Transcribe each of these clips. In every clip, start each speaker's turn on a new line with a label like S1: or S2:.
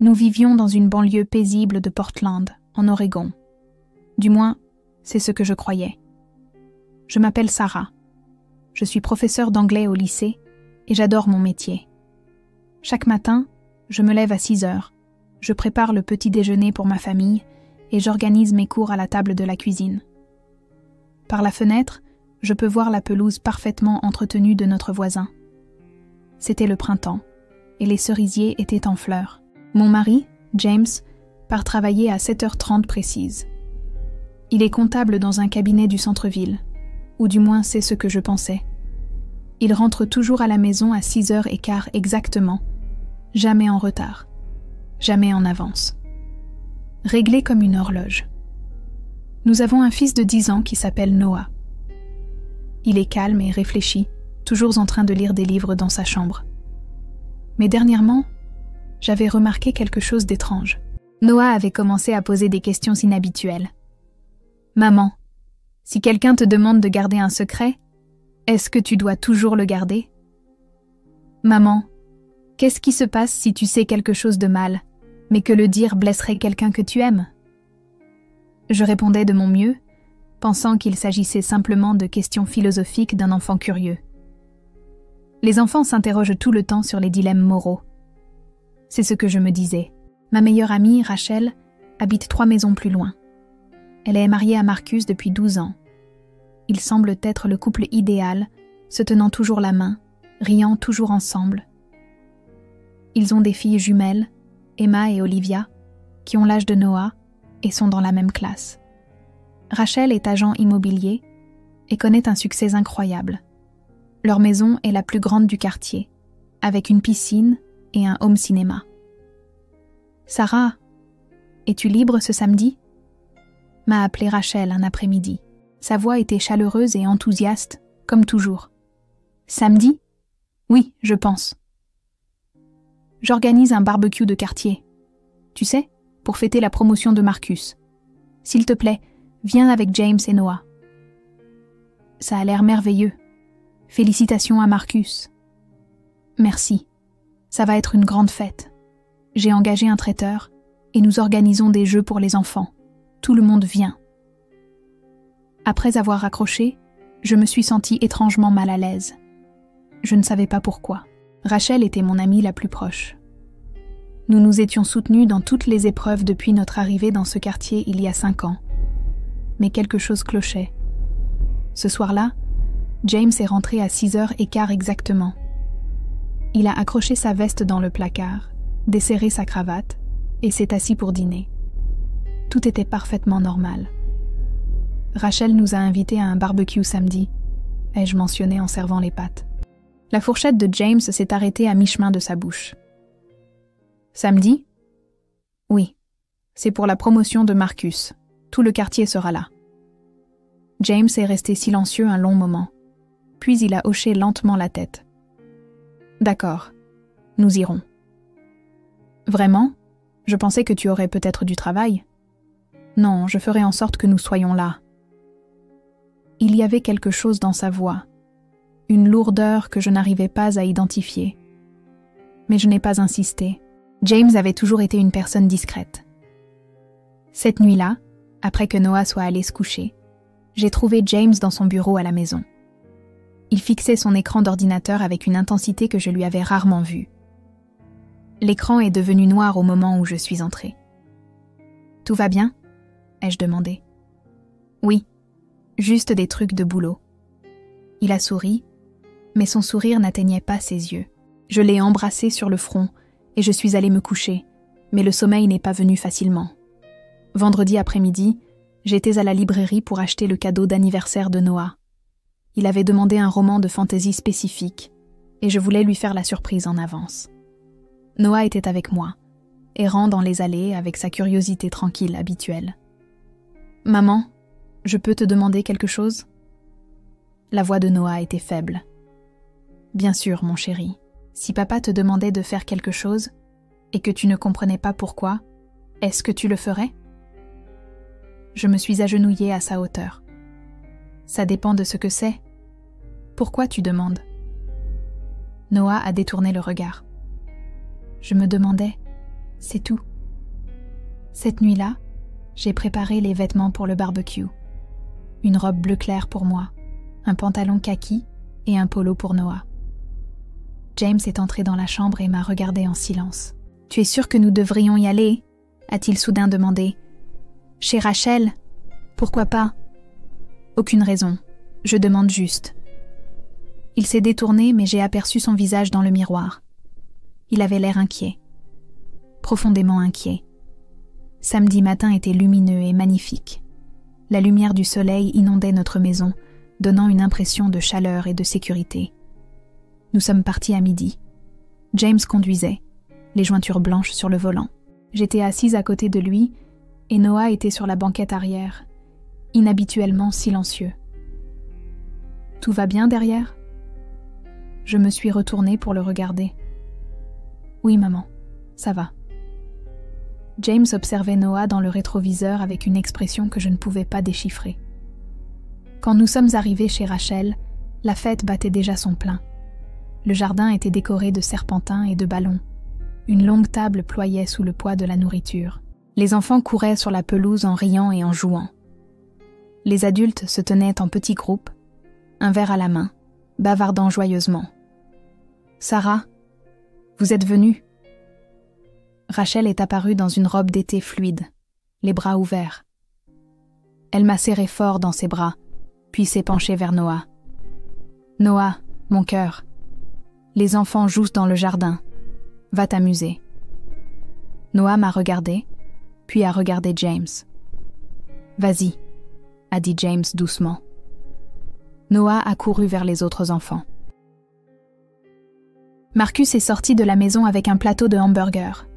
S1: Nous vivions dans une banlieue paisible de Portland, en Oregon. Du moins, c'est ce que je croyais. Je m'appelle Sarah. Je suis professeure d'anglais au lycée et j'adore mon métier. Chaque matin, je me lève à 6 heures. Je prépare le petit déjeuner pour ma famille et j'organise mes cours à la table de la cuisine. Par la fenêtre, je peux voir la pelouse parfaitement entretenue de notre voisin. C'était le printemps et les cerisiers étaient en fleurs. Mon mari, James, part travailler à 7h30 précise. Il est comptable dans un cabinet du centre-ville, ou du moins c'est ce que je pensais. Il rentre toujours à la maison à 6h15 exactement, jamais en retard, jamais en avance. Réglé comme une horloge. Nous avons un fils de 10 ans qui s'appelle Noah. Il est calme et réfléchi, toujours en train de lire des livres dans sa chambre. Mais dernièrement, j'avais remarqué quelque chose d'étrange. Noah avait commencé à poser des questions inhabituelles. « Maman, si quelqu'un te demande de garder un secret, est-ce que tu dois toujours le garder ? Maman, qu'est-ce qui se passe si tu sais quelque chose de mal, mais que le dire blesserait quelqu'un que tu aimes ? » Je répondais de mon mieux, pensant qu'il s'agissait simplement de questions philosophiques d'un enfant curieux. Les enfants s'interrogent tout le temps sur les dilemmes moraux. C'est ce que je me disais. Ma meilleure amie, Rachel, habite 3 maisons plus loin. Elle est mariée à Marcus depuis 12 ans. Ils semblent être le couple idéal, se tenant toujours la main, riant toujours ensemble. Ils ont des filles jumelles, Emma et Olivia, qui ont l'âge de Noah et sont dans la même classe. Rachel est agent immobilier et connaît un succès incroyable. Leur maison est la plus grande du quartier, avec une piscine et un home cinéma. « Sarah, es-tu libre ce samedi ?» m'a appelé Rachel un après-midi. Sa voix était chaleureuse et enthousiaste, comme toujours. « Samedi ? Oui, je pense. J'organise un barbecue de quartier. Tu sais, pour fêter la promotion de Marcus. S'il te plaît, viens avec James et Noah. » Ça a l'air merveilleux. Félicitations à Marcus. Merci. Ça va être une grande fête. J'ai engagé un traiteur et nous organisons des jeux pour les enfants. Tout le monde vient. Après avoir raccroché, je me suis sentie étrangement mal à l'aise. Je ne savais pas pourquoi. Rachel était mon amie la plus proche. Nous nous étions soutenus dans toutes les épreuves depuis notre arrivée dans ce quartier il y a 5 ans. Mais quelque chose clochait. Ce soir-là, James est rentré à 6h15 exactement. Il a accroché sa veste dans le placard, desserré sa cravate et s'est assis pour dîner. Tout était parfaitement normal. Rachel nous a invités à un barbecue samedi, ai-je mentionné en servant les pâtes. La fourchette de James s'est arrêtée à mi-chemin de sa bouche. Samedi ? Oui, c'est pour la promotion de Marcus. Tout le quartier sera là. James est resté silencieux un long moment, puis il a hoché lentement la tête. D'accord, nous irons. Vraiment ? Je pensais que tu aurais peut-être du travail. Non, je ferai en sorte que nous soyons là. Il y avait quelque chose dans sa voix, une lourdeur que je n'arrivais pas à identifier. Mais je n'ai pas insisté. James avait toujours été une personne discrète. Cette nuit-là, après que Noah soit allé se coucher, j'ai trouvé James dans son bureau à la maison. Il fixait son écran d'ordinateur avec une intensité que je lui avais rarement vue. L'écran est devenu noir au moment où je suis entrée. « Tout va bien ?» ai-je demandé. « Oui, juste des trucs de boulot. » Il a souri, mais son sourire n'atteignait pas ses yeux. Je l'ai embrassé sur le front et je suis allée me coucher, mais le sommeil n'est pas venu facilement. Vendredi après-midi, j'étais à la librairie pour acheter le cadeau d'anniversaire de Noah. Il avait demandé un roman de fantaisie spécifique et je voulais lui faire la surprise en avance. Noah était avec moi, errant dans les allées avec sa curiosité tranquille habituelle. « Maman, je peux te demander quelque chose ?» La voix de Noah était faible. « Bien sûr, mon chéri. Si papa te demandait de faire quelque chose et que tu ne comprenais pas pourquoi, est-ce que tu le ferais ?» Je me suis agenouillée à sa hauteur. « Ça dépend de ce que c'est. Pourquoi tu demandes ?» Noah a détourné le regard. Je me demandais, C'est tout. Cette nuit-là, j'ai préparé les vêtements pour le barbecue. Une robe bleu clair pour moi, un pantalon kaki et un polo pour Noah. James est entré dans la chambre et m'a regardé en silence. « Tu es sûr que nous devrions y aller ?» a-t-il soudain demandé. « Chez Rachel ? Pourquoi pas ? » « Aucune raison. Je demande juste. » Il s'est détourné, mais j'ai aperçu son visage dans le miroir. Il avait l'air inquiet. Profondément inquiet. Samedi matin était lumineux et magnifique. La lumière du soleil inondait notre maison, donnant une impression de chaleur et de sécurité. Nous sommes partis à midi. James conduisait, les jointures blanches sur le volant. J'étais assise à côté de lui et Noah était sur la banquette arrière, inhabituellement silencieux. « Tout va bien derrière ?» Je me suis retournée pour le regarder. « Oui, maman, ça va. » James observait Noah dans le rétroviseur avec une expression que je ne pouvais pas déchiffrer. Quand nous sommes arrivés chez Rachel, la fête battait déjà son plein. Le jardin était décoré de serpentins et de ballons. Une longue table ployait sous le poids de la nourriture. Les enfants couraient sur la pelouse en riant et en jouant. Les adultes se tenaient en petits groupes, un verre à la main, bavardant joyeusement. « Sarah, vous êtes venue ?» Rachel est apparue dans une robe d'été fluide, les bras ouverts. Elle m'a serré fort dans ses bras, puis s'est penchée vers Noah. « Noah, mon cœur, les enfants jouent dans le jardin. Va t'amuser. » Noah m'a regardé, puis a regardé James. « Vas-y, » a dit James doucement. Noah a couru vers les autres enfants. Marcus est sorti de la maison avec un plateau de hamburgers.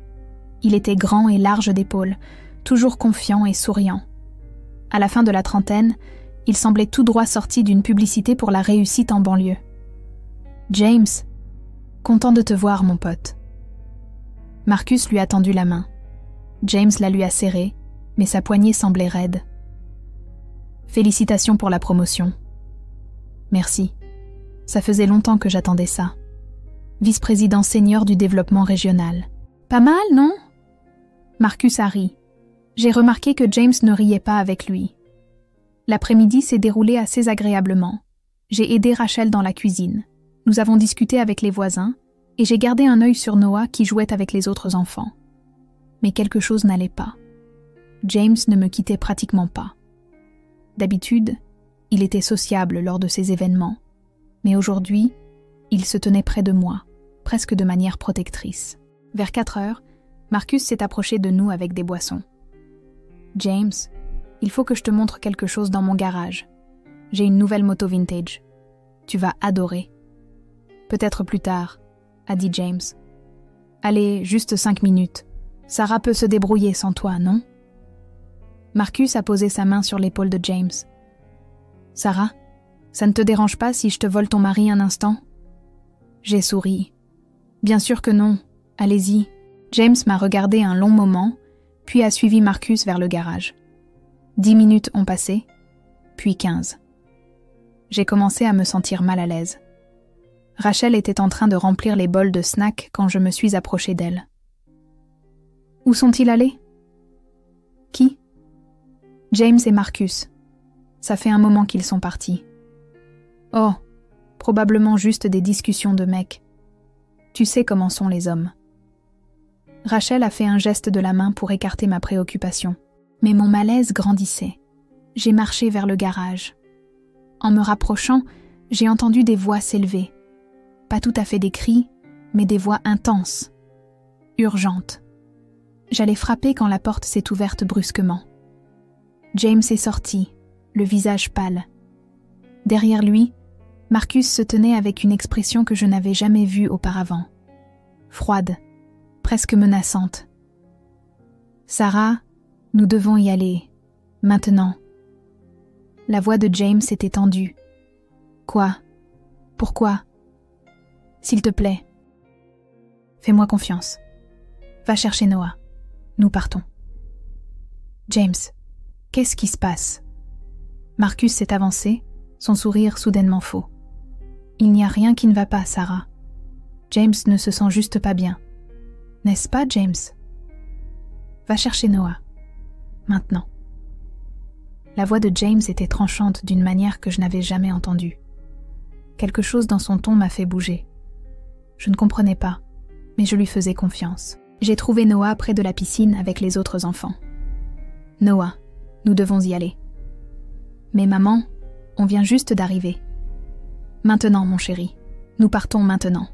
S1: Il était grand et large d'épaules, toujours confiant et souriant. À la fin de la trentaine, il semblait tout droit sorti d'une publicité pour la réussite en banlieue. « James, content de te voir, mon pote. » Marcus lui a tendu la main. James la lui a serrée, mais sa poignée semblait raide. « Félicitations pour la promotion. » « Merci. Ça faisait longtemps que j'attendais ça. Vice-président senior du développement régional. Pas mal, non ? » Marcus a ri. J'ai remarqué que James ne riait pas avec lui. L'après-midi s'est déroulé assez agréablement. J'ai aidé Rachel dans la cuisine. Nous avons discuté avec les voisins et j'ai gardé un œil sur Noah qui jouait avec les autres enfants. Mais quelque chose n'allait pas. James ne me quittait pratiquement pas. D'habitude, il était sociable lors de ces événements, mais aujourd'hui, il se tenait près de moi, presque de manière protectrice. Vers 4 heures, Marcus s'est approché de nous avec des boissons. « James, il faut que je te montre quelque chose dans mon garage. J'ai une nouvelle moto vintage. Tu vas adorer. »« Peut-être plus tard, » a dit James. « Allez, juste 5 minutes. Sarah peut se débrouiller sans toi, non ?» Marcus a posé sa main sur l'épaule de James. « Sarah, ça ne te dérange pas si je te vole ton mari un instant ?» J'ai souri. « Bien sûr que non. Allez-y. » James m'a regardé un long moment, puis a suivi Marcus vers le garage. 10 minutes ont passé, puis 15. J'ai commencé à me sentir mal à l'aise. Rachel était en train de remplir les bols de snacks quand je me suis approchée d'elle. « Où sont-ils allés ?»« Qui ?»« James et Marcus. Ça fait un moment qu'ils sont partis. »« Oh, probablement juste des discussions de mecs. Tu sais comment sont les hommes. » Rachel a fait un geste de la main pour écarter ma préoccupation. Mais mon malaise grandissait. J'ai marché vers le garage. En me rapprochant, j'ai entendu des voix s'élever. Pas tout à fait des cris, mais des voix intenses, urgentes. J'allais frapper quand la porte s'est ouverte brusquement. James est sorti, le visage pâle. Derrière lui, Marcus se tenait avec une expression que je n'avais jamais vue auparavant. Froide, presque menaçante. « Sarah, nous devons y aller. Maintenant. » La voix de James était tendue. « Quoi ? Pourquoi ? S'il te plaît. Fais-moi confiance. Va chercher Noah. Nous partons. » James, qu'est-ce qui se passe ? Marcus s'est avancé, son sourire soudainement faux. « Il n'y a rien qui ne va pas, Sarah. James ne se sent juste pas bien. N'est-ce pas, James ? Va chercher Noah. Maintenant. La voix de James était tranchante d'une manière que je n'avais jamais entendue. Quelque chose dans son ton m'a fait bouger. Je ne comprenais pas, mais je lui faisais confiance. J'ai trouvé Noah près de la piscine avec les autres enfants. Noah, nous devons y aller. Mais maman, on vient juste d'arriver. Maintenant, mon chéri, nous partons maintenant.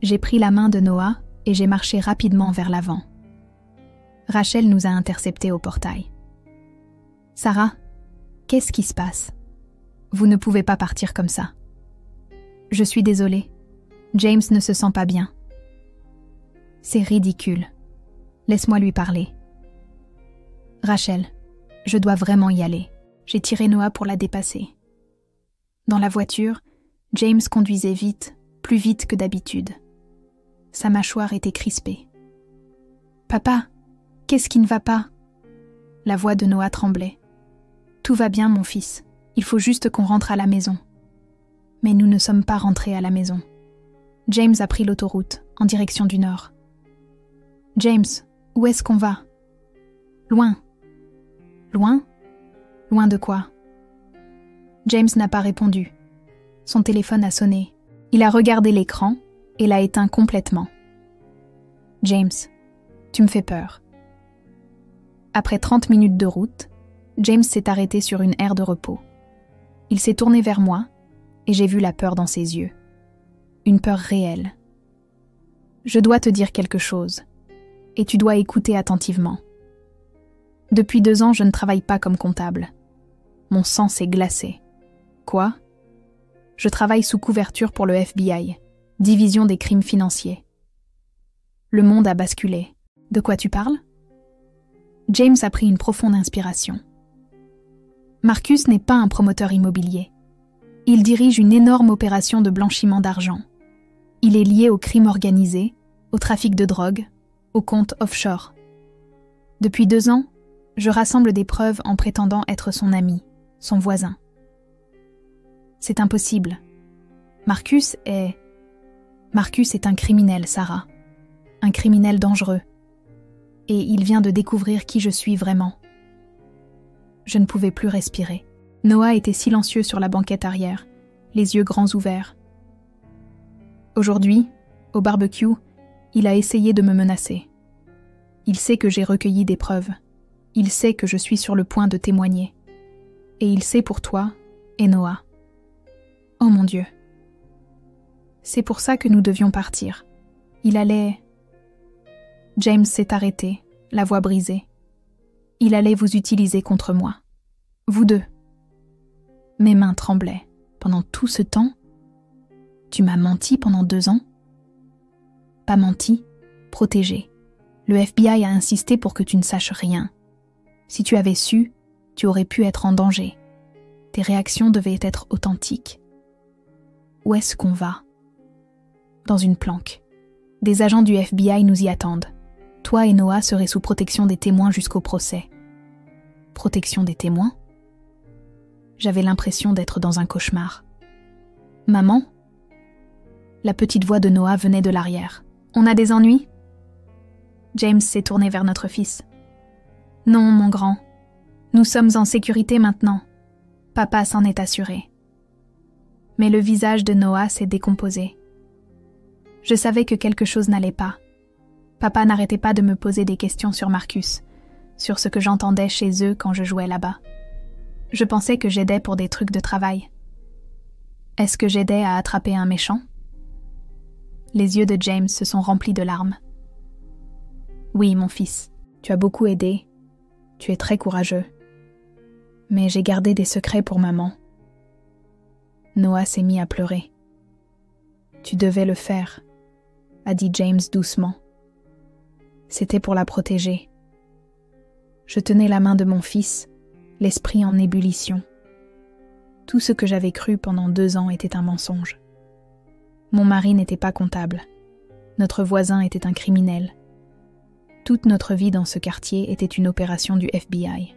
S1: J'ai pris la main de Noah et j'ai marché rapidement vers l'avant. Rachel nous a interceptés au portail. Sarah, qu'est-ce qui se passe? Vous ne pouvez pas partir comme ça. Je suis désolée. James ne se sent pas bien. C'est ridicule. Laisse-moi lui parler. Rachel, je dois vraiment y aller. J'ai tiré Noah pour la dépasser. Dans la voiture, James conduisait vite, plus vite que d'habitude. Sa mâchoire était crispée. « Papa, qu'est-ce qui ne va pas ?» La voix de Noah tremblait. « Tout va bien, mon fils. Il faut juste qu'on rentre à la maison. » Mais nous ne sommes pas rentrés à la maison. James a pris l'autoroute, en direction du nord. « James, où est-ce qu'on va ?»« Loin. »« Loin ? Loin de quoi ?» James n'a pas répondu. Son téléphone a sonné. Il a regardé l'écran et l'a éteint complètement. « James, tu me fais peur. » Après 30 minutes de route, James s'est arrêté sur une aire de repos. Il s'est tourné vers moi et j'ai vu la peur dans ses yeux. Une peur réelle. « Je dois te dire quelque chose et tu dois écouter attentivement. Depuis 2 ans, je ne travaille pas comme comptable. Mon sang s'est glacé. Quoi ? Je travaille sous couverture pour le FBI, division des crimes financiers. Le monde a basculé. De quoi tu parles ? James a pris une profonde inspiration. Marcus n'est pas un promoteur immobilier. Il dirige une énorme opération de blanchiment d'argent. Il est lié au crime organisé, au trafic de drogue, aux comptes offshore. Depuis 2 ans, je rassemble des preuves en prétendant être son ami, son voisin. C'est impossible. Marcus est un criminel, Sarah. Un criminel dangereux. Et il vient de découvrir qui je suis vraiment. Je ne pouvais plus respirer. Noah était silencieux sur la banquette arrière, les yeux grands ouverts. Aujourd'hui, au barbecue, il a essayé de me menacer. Il sait que j'ai recueilli des preuves. Il sait que je suis sur le point de témoigner. Et il sait pour toi et Noah. Oh mon Dieu. C'est pour ça que nous devions partir. Il allait... James s'est arrêté, la voix brisée. Il allait vous utiliser contre moi. Vous deux. Mes mains tremblaient. Pendant tout ce temps, tu m'as menti pendant 2 ans ? Pas menti, protégé. Le FBI a insisté pour que tu ne saches rien. Si tu avais su, tu aurais pu être en danger. Tes réactions devaient être authentiques. Où est-ce qu'on va ? Dans une planque. Des agents du FBI nous y attendent. Toi et Noah serez sous protection des témoins jusqu'au procès. Protection des témoins ? J'avais l'impression d'être dans un cauchemar. Maman ? La petite voix de Noah venait de l'arrière. On a des ennuis ? James s'est tourné vers notre fils. Non, mon grand. Nous sommes en sécurité maintenant. Papa s'en est assuré. Mais le visage de Noah s'est décomposé. Je savais que quelque chose n'allait pas. Papa n'arrêtait pas de me poser des questions sur Marcus, sur ce que j'entendais chez eux quand je jouais là-bas. Je pensais que j'aidais pour des trucs de travail. Est-ce que j'aidais à attraper un méchant ? Les yeux de James se sont remplis de larmes. Oui, mon fils, tu as beaucoup aidé. Tu es très courageux. Mais j'ai gardé des secrets pour maman. Noah s'est mis à pleurer. Tu devais le faire, a dit James doucement. C'était pour la protéger. Je tenais la main de mon fils, l'esprit en ébullition. Tout ce que j'avais cru pendant 2 ans était un mensonge. Mon mari n'était pas comptable. Notre voisin était un criminel. Toute notre vie dans ce quartier était une opération du FBI.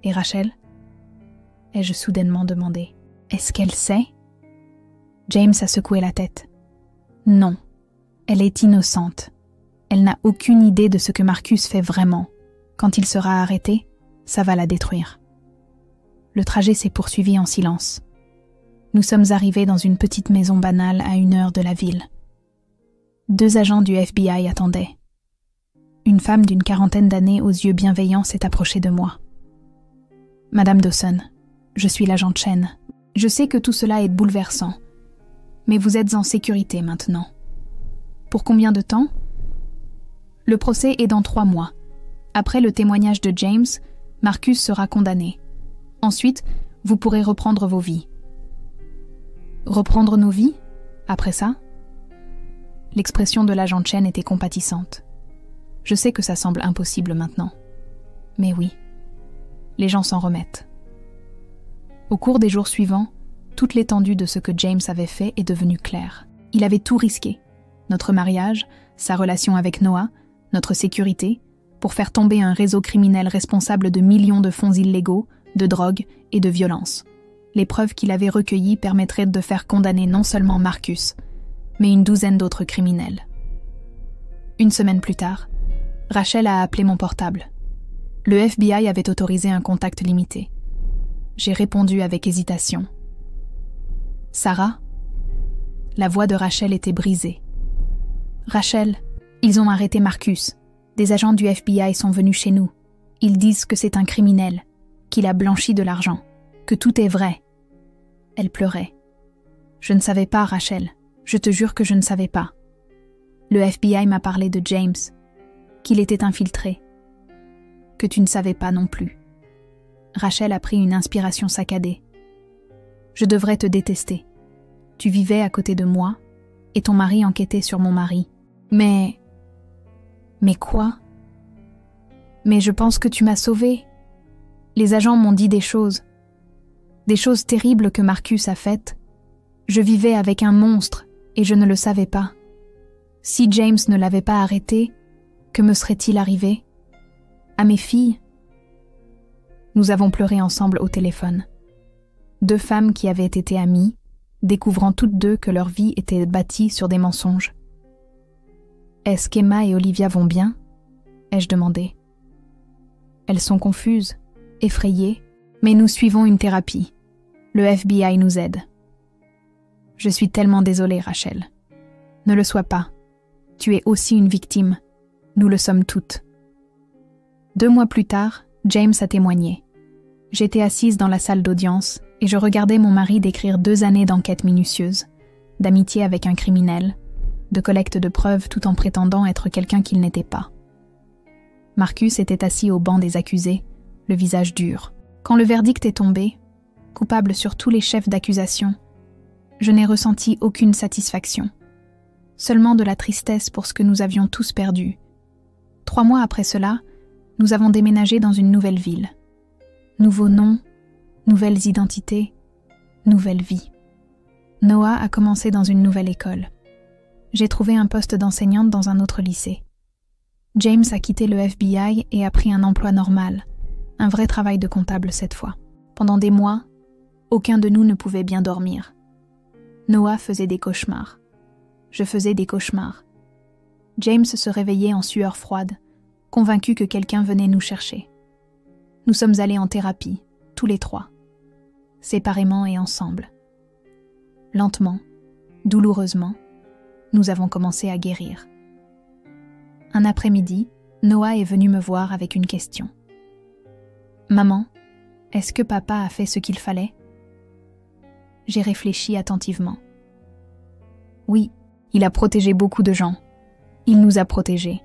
S1: Et Rachel ? Ai-je soudainement demandé. Est-ce qu'elle sait ? James a secoué la tête. Non, elle est innocente. Elle n'a aucune idée de ce que Marcus fait vraiment. Quand il sera arrêté, ça va la détruire. Le trajet s'est poursuivi en silence. Nous sommes arrivés dans une petite maison banale à 1 heure de la ville. 2 agents du FBI attendaient. Une femme d'une 40aine d'années aux yeux bienveillants s'est approchée de moi. « Madame Dawson, je suis l'agent Chen. Je sais que tout cela est bouleversant, mais vous êtes en sécurité maintenant. Pour combien de temps ? Le procès est dans 3 mois. Après le témoignage de James, Marcus sera condamné. Ensuite, vous pourrez reprendre vos vies. » Reprendre nos vies ? Après ça ? L'expression de l'agent Chen était compatissante. Je sais que ça semble impossible maintenant. Mais oui, les gens s'en remettent. Au cours des jours suivants, toute l'étendue de ce que James avait fait est devenue claire. Il avait tout risqué. Notre mariage, sa relation avec Noah, notre sécurité, pour faire tomber un réseau criminel responsable de millions de fonds illégaux, de drogue et de violence. Les preuves qu'il avait recueillies permettraient de faire condamner non seulement Marcus, mais une 12aine d'autres criminels. 1 semaine plus tard, Rachel a appelé mon portable. Le FBI avait autorisé un contact limité. J'ai répondu avec hésitation. « Sarah ?» La voix de Rachel était brisée. « Rachel, ils ont arrêté Marcus. Des agents du FBI sont venus chez nous. Ils disent que c'est un criminel, qu'il a blanchi de l'argent, que tout est vrai. » Elle pleurait. « Je ne savais pas, Rachel. Je te jure que je ne savais pas. Le FBI m'a parlé de James, qu'il était infiltré, que tu ne savais pas non plus. » Rachel a pris une inspiration saccadée. « Je devrais te détester. Tu vivais à côté de moi, et ton mari enquêtait sur mon mari. Mais quoi ? Mais je pense que tu m'as sauvée. Les agents m'ont dit des choses terribles que Marcus a faites. Je vivais avec un monstre, et je ne le savais pas. Si James ne l'avait pas arrêté, que me serait-il arrivé ? À mes filles ? » Nous avons pleuré ensemble au téléphone. 2 femmes qui avaient été amies, découvrant toutes 2 que leur vie était bâtie sur des mensonges. « Est-ce qu'Emma et Olivia vont bien ?» ai-je demandé. Elles sont confuses, effrayées, mais nous suivons une thérapie. Le FBI nous aide. Je suis tellement désolée, Rachel. Ne le sois pas. Tu es aussi une victime. Nous le sommes toutes. 2 mois plus tard, James a témoigné. J'étais assise dans la salle d'audience et je regardais mon mari décrire 2 années d'enquête minutieuse, d'amitié avec un criminel, de collecte de preuves tout en prétendant être quelqu'un qu'il n'était pas. Marcus était assis au banc des accusés, le visage dur. Quand le verdict est tombé, coupable sur tous les chefs d'accusation, je n'ai ressenti aucune satisfaction. Seulement de la tristesse pour ce que nous avions tous perdu. 3 mois après cela, nous avons déménagé dans une nouvelle ville. Nouveaux noms, nouvelles identités, nouvelle vie. Noah a commencé dans une nouvelle école. J'ai trouvé un poste d'enseignante dans un autre lycée. James a quitté le FBI et a pris un emploi normal, un vrai travail de comptable cette fois. Pendant des mois, aucun de nous ne pouvait bien dormir. Noah faisait des cauchemars. Je faisais des cauchemars. James se réveillait en sueur froide, convaincu que quelqu'un venait nous chercher. Nous sommes allés en thérapie, tous les 3, séparément et ensemble. Lentement, douloureusement, nous avons commencé à guérir. Un après-midi, Noah est venu me voir avec une question. « Maman, est-ce que papa a fait ce qu'il fallait ?» J'ai réfléchi attentivement. « Oui, il a protégé beaucoup de gens. Il nous a protégés.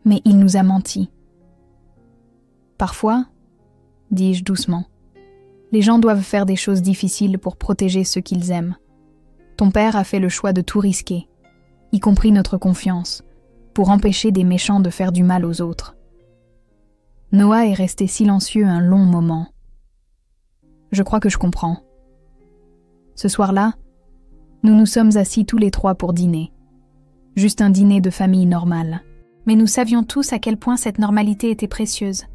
S1: Mais il nous a menti. » Parfois, dis-je doucement, les gens doivent faire des choses difficiles pour protéger ceux qu'ils aiment. Ton père a fait le choix de tout risquer, y compris notre confiance, pour empêcher des méchants de faire du mal aux autres. Noah est resté silencieux un long moment. Je crois que je comprends. Ce soir-là, nous nous sommes assis tous les 3 pour dîner. Juste un dîner de famille normale. Mais nous savions tous à quel point cette normalité était précieuse,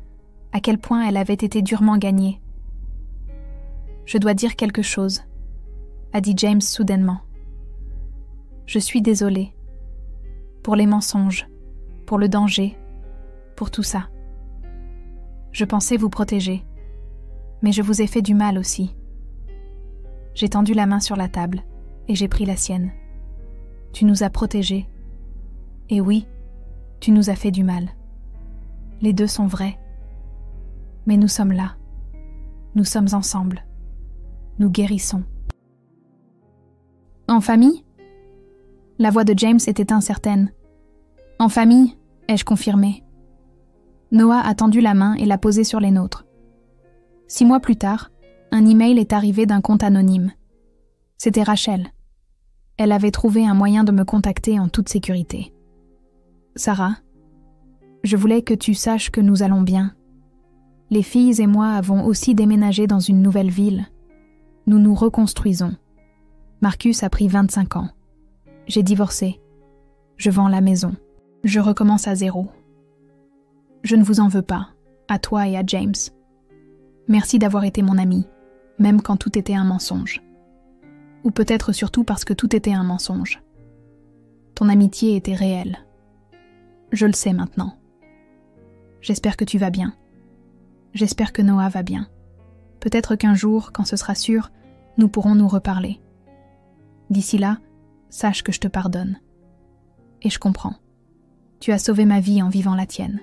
S1: à quel point elle avait été durement gagnée. « Je dois dire quelque chose », a dit James soudainement. « Je suis désolée. pour les mensonges, pour le danger, pour tout ça. Je pensais vous protéger, mais je vous ai fait du mal aussi. J'ai tendu la main sur la table et j'ai pris la sienne. Tu nous as protégés. Et oui, tu nous as fait du mal. Les deux sont vrais. Mais nous sommes là. Nous sommes ensemble. Nous guérissons. En famille ? La voix de James était incertaine. En famille, ai-je confirmé. Noah a tendu la main et l'a posée sur les nôtres. 6 mois plus tard, un email est arrivé d'un compte anonyme. C'était Rachel. Elle avait trouvé un moyen de me contacter en toute sécurité. Sarah, je voulais que tu saches que nous allons bien. Les filles et moi avons aussi déménagé dans une nouvelle ville. Nous nous reconstruisons. Marcus a pris 25 ans. J'ai divorcé. Je vends la maison. Je recommence à zéro. Je ne vous en veux pas, à toi et à James. Merci d'avoir été mon ami, même quand tout était un mensonge. Ou peut-être surtout parce que tout était un mensonge. Ton amitié était réelle. Je le sais maintenant. J'espère que tu vas bien. J'espère que Noah va bien. Peut-être qu'un jour, quand ce sera sûr, nous pourrons nous reparler. D'ici là, sache que je te pardonne. Et je comprends. Tu as sauvé ma vie en vivant la tienne.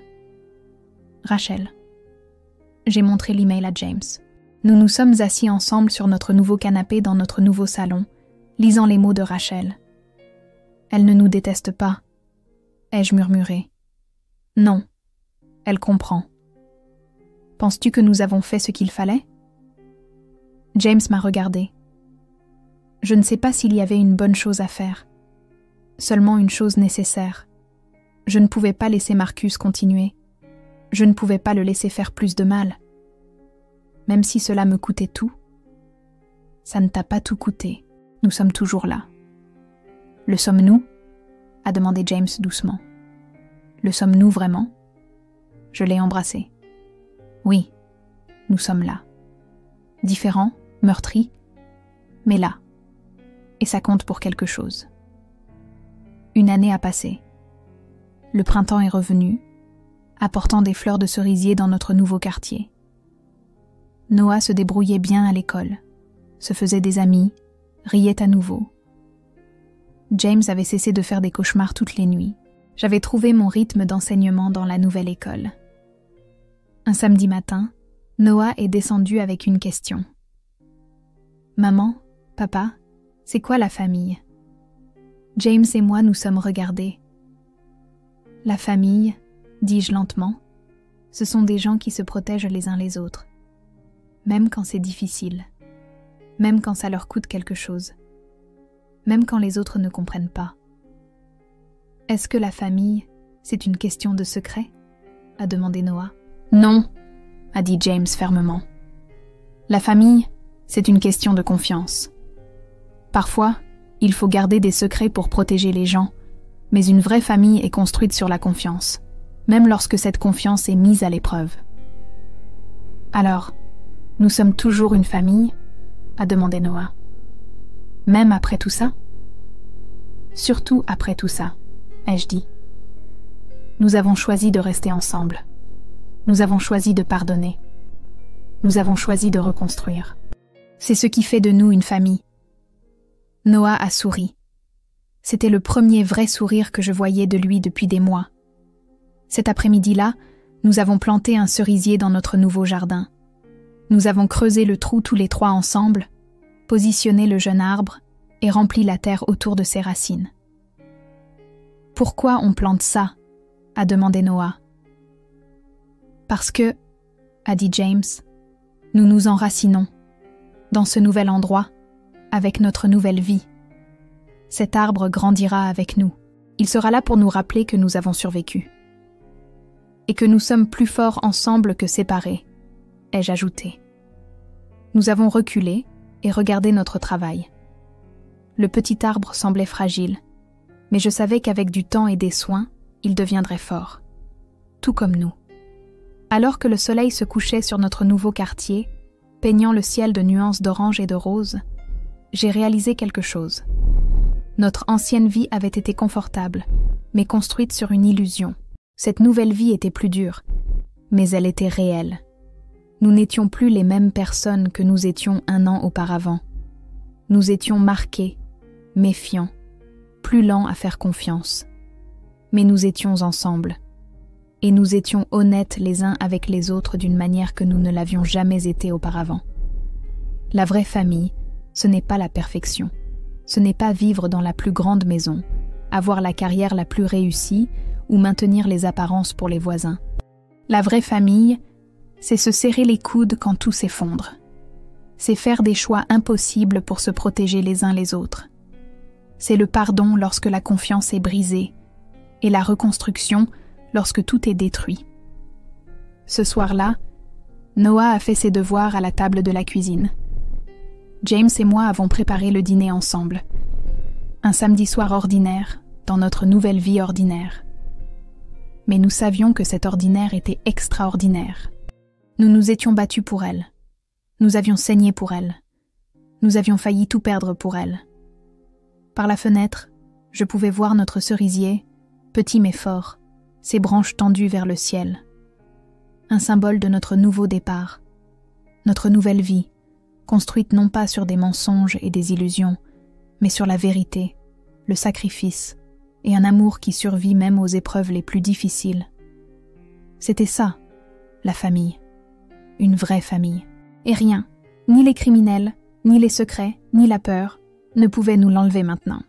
S1: Rachel. J'ai montré l'email à James. Nous nous sommes assis ensemble sur notre nouveau canapé dans notre nouveau salon, lisant les mots de Rachel. Elle ne nous déteste pas, ai-je murmuré. Non, elle comprend. Penses-tu que nous avons fait ce qu'il fallait ? James m'a regardé. Je ne sais pas s'il y avait une bonne chose à faire. Seulement une chose nécessaire. Je ne pouvais pas laisser Marcus continuer. Je ne pouvais pas le laisser faire plus de mal. Même si cela me coûtait tout. Ça ne t'a pas tout coûté. Nous sommes toujours là. Le sommes-nous ? A demandé James doucement. Le sommes-nous vraiment ? Je l'ai embrassé. Oui, nous sommes là. Différents, meurtris, mais là. Et ça compte pour quelque chose. Une année a passé. Le printemps est revenu, apportant des fleurs de cerisier dans notre nouveau quartier. Noah se débrouillait bien à l'école, se faisait des amis, riait à nouveau. James avait cessé de faire des cauchemars toutes les nuits. J'avais trouvé mon rythme d'enseignement dans la nouvelle école. Un samedi matin, Noah est descendu avec une question. « Maman, papa, c'est quoi la famille ?» James et moi nous sommes regardés. « La famille, dis-je lentement, ce sont des gens qui se protègent les uns les autres. Même quand c'est difficile, même quand ça leur coûte quelque chose, même quand les autres ne comprennent pas. Est-ce que la famille, c'est une question de secret ? A demandé Noah. Non, a dit James fermement. La famille, c'est une question de confiance. Parfois, il faut garder des secrets pour protéger les gens, mais une vraie famille est construite sur la confiance, même lorsque cette confiance est mise à l'épreuve. Alors, nous sommes toujours une famille ? A demandé Noah. Même après tout ça ? Surtout après tout ça, ai-je dit. Nous avons choisi de rester ensemble. Nous avons choisi de pardonner. Nous avons choisi de reconstruire. C'est ce qui fait de nous une famille. Noah a souri. C'était le premier vrai sourire que je voyais de lui depuis des mois. Cet après-midi-là, nous avons planté un cerisier dans notre nouveau jardin. Nous avons creusé le trou tous les trois ensemble, positionné le jeune arbre et rempli la terre autour de ses racines. « Pourquoi on plante ça ?» a demandé Noah. « Parce que, » a dit James, « nous nous enracinons, dans ce nouvel endroit, avec notre nouvelle vie. Cet arbre grandira avec nous. Il sera là pour nous rappeler que nous avons survécu. Et que nous sommes plus forts ensemble que séparés, ai-je ajouté. Nous avons reculé et regardé notre travail. Le petit arbre semblait fragile, mais je savais qu'avec du temps et des soins, il deviendrait fort. Tout comme nous. Alors que le soleil se couchait sur notre nouveau quartier, peignant le ciel de nuances d'orange et de rose, j'ai réalisé quelque chose. Notre ancienne vie avait été confortable, mais construite sur une illusion. Cette nouvelle vie était plus dure, mais elle était réelle. Nous n'étions plus les mêmes personnes que nous étions un an auparavant. Nous étions marqués, méfiants, plus lents à faire confiance. Mais nous étions ensemble. Et nous étions honnêtes les uns avec les autres d'une manière que nous ne l'avions jamais été auparavant. La vraie famille, ce n'est pas la perfection. Ce n'est pas vivre dans la plus grande maison, avoir la carrière la plus réussie ou maintenir les apparences pour les voisins. La vraie famille, c'est se serrer les coudes quand tout s'effondre. C'est faire des choix impossibles pour se protéger les uns les autres. C'est le pardon lorsque la confiance est brisée et la reconstruction lorsque tout est détruit. Ce soir-là, Noah a fait ses devoirs à la table de la cuisine. James et moi avons préparé le dîner ensemble. Un samedi soir ordinaire, dans notre nouvelle vie ordinaire. Mais nous savions que cet ordinaire était extraordinaire. Nous nous étions battus pour elle. Nous avions saigné pour elle. Nous avions failli tout perdre pour elle. Par la fenêtre, je pouvais voir notre cerisier, petit mais fort, ses branches tendues vers le ciel. Un symbole de notre nouveau départ, notre nouvelle vie, construite non pas sur des mensonges et des illusions, mais sur la vérité, le sacrifice et un amour qui survit même aux épreuves les plus difficiles. C'était ça, la famille, une vraie famille. Et rien, ni les criminels, ni les secrets, ni la peur, ne pouvaient nous l'enlever maintenant.